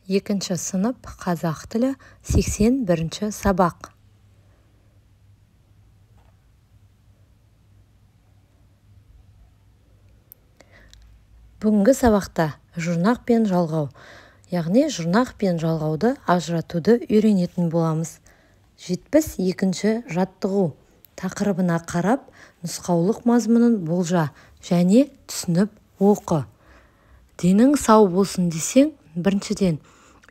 Екінші сынып қазақ тілі 81-ші сабақ. Бүгінгі сабақта жұрнақ пен жалғау, яғни жұрнақ пен жалғауды ажыратуды үйренетін боламыз. 72-ші жаттығу тақырыбына қарап, нұсқаулық мазмұнын болжа және түсініп оқы. Денің сау болсын десең, біріншіден,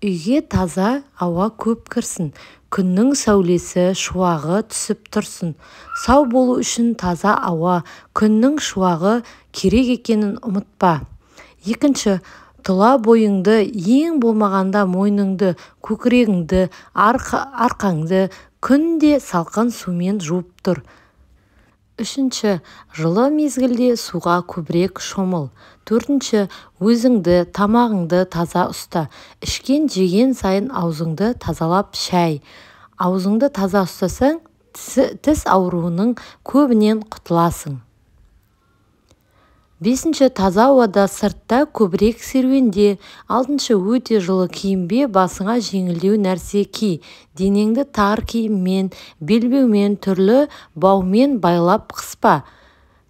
үйге таза ауа көп кірсін, күннің сәулесі, шуағы түсіп тұрсын. Сау болу үшін таза ауа, күннің шуағы керек екенін ұмытпа. Екінші, тұла бойыңды, ең болмағанда мойныңды, көкірегіңді, арқаңды күнде салқын сумен жуып тұр. Үшінші, жылы мезгілде суға көбірек шомыл. Төртінші, өзіңді, тамағыңды таза ұста. Ішкен жеген сайын аузыңды тазалап шай. Аузыңды таза ұстасаң, тіс ауруының көбінен құтыласың. Бесінші, таза ауада сыртта көбірек серуенде. Алтыншы, өте жылы киімбе басыңа жеңілдеу нәрсе ки. Денеңді тар киіммен, белбеумен, түрлі баумен байлап қыспа.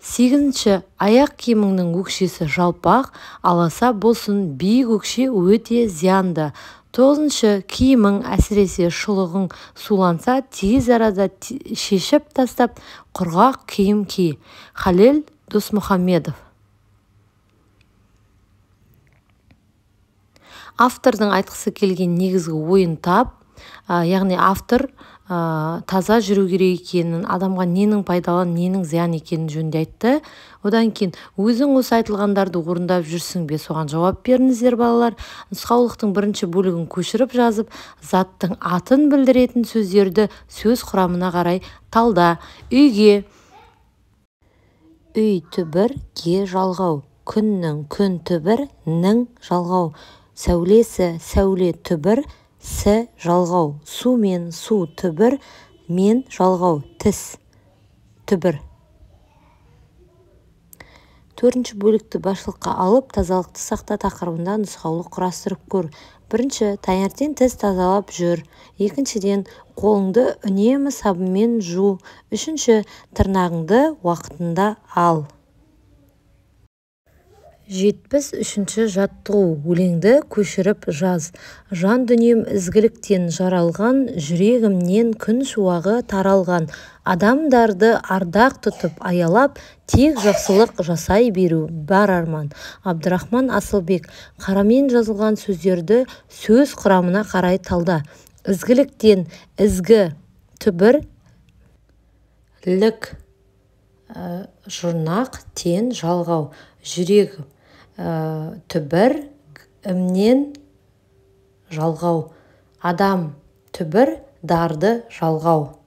Сегізінші, аяқ киіміңнің өкшесі жалпақ, аласа болсын, биік өкше өте зиянды. Тоғызыншы, киімің әсіресе шұлығың суланса, тез арада шешіп тастап, құрғақ киім ки. Халел Досмұхамедов. Автордың айтқысы келген негізгі ойын тап, яғни автор таза жүру керек екенін, адамға ненің пайдалы, ненің зиян екенін жөнінде айтты. Одан кейін өзің осы айтылғандарды орындап жүрсің бе, соған жауап беріңіздер балалар. Нұсқаулықтың бірінші бөлігін көшіріп жазып, заттың атын білдіретін сөздерді сөз құрамына қарай талда. Үйге, үй түбір, ге жалғау. Күннің, күн түбір, нің жалғау. Сәулесі, сәуле түбір, сі жалғау. Су мен су түбір, мен жалғау. Тіс түбір. Төртінші бөлікті басшылыққа алып, тазалықты сақта тақырыбында нұсқаулық құрастырып көр. Бірінші, таңертең тіс тазалап жүр. Екіншіден, қолыңды үнемі сабынмен жу. Үшінші, тырнағыңды уақытында ал. 73-ші жаттығу өлеңді көшіріп жаз. Жан дүнием ізгіліктен жаралған, жүрегімнен күн шуағы таралған. Адамдарды ардақ тұтып аялап, тек жақсылық жасай беру бар арман. Абдырахман Асылбек. Қарамен жазылған сөздерді сөз құрамына қарай талда. Ізгіліктен, ізгі түбір, лік, жұрнақ, тен, жалғау. Жүрек түбір,імнен жалғау. Адам түбір, дарды жалғау.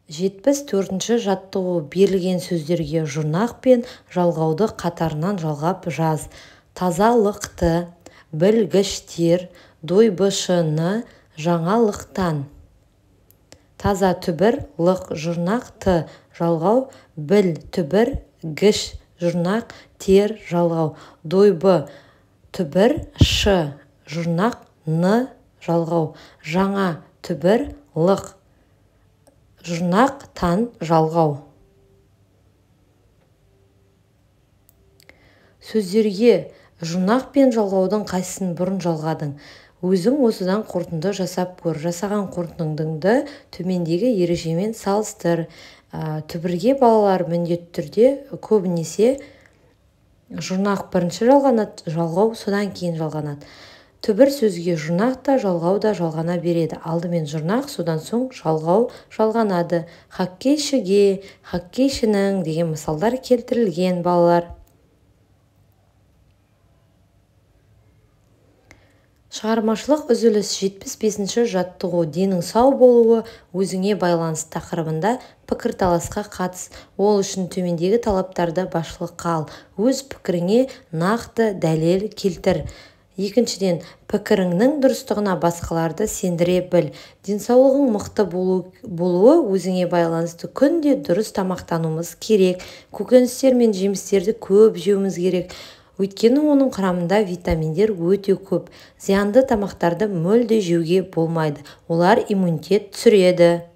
74-ші жаттығу берілген сөздерге жұрнақ пен жалғауды қатарынан жалғап жаз. Тазалықты, білгіштер, дойбышыны жаңалықтан. Таза түбір, лық, жұрнақ, ты, жалғау. Біл түбір, гіш, жұрнақ, тер, жалғау. Дойбы түбір, шы, жұрнақ, ны, жалғау. Жаңа түбір, лық, жұрнақ, тан, жалғау. Сөздерге жұрнақ пен жалғаудың қайсысын бұрын жалғадың? Өзің осыдан қорытынды жасап көр. Жасаған қорытындыңды төмендегі ережемен салыстыр. Түбірге балалар міндетті түрде көбінесе жұрнақ бірінші жалғанады, жалғау содан кейін жалғанады. Түбір сөзге жұрнақ та, жалғау да жалғана береді. Алдымен жұрнақ, содан соң жалғау жалғанады. Хоккейшіге, хоккейшінің деген мысалдар келтірілген балалар. Шығармашылық үзіліс 75-ші жаттығу денің сау болуы өзіңе байланысты тақырыбында пікірталасқа қатыс. Ол үшін төмендегі талаптарды басшылыққа ал. Өз пікіріңе нақты дәлел келтір. Екіншіден, пікіріңнің дұрыстығына басқаларды сендіре біл. Денсаулығың мықты болуы өзіңе байланысты. Күнде дұрыс тамақтануымыз керек. Көкөністер мен жемістерді көп жеуіміз керек. өйткені оның құрамында витаминдер өте көп. Зиянды тамақтарды мүлде жеуге болмайды, олар иммунитет түсіреді.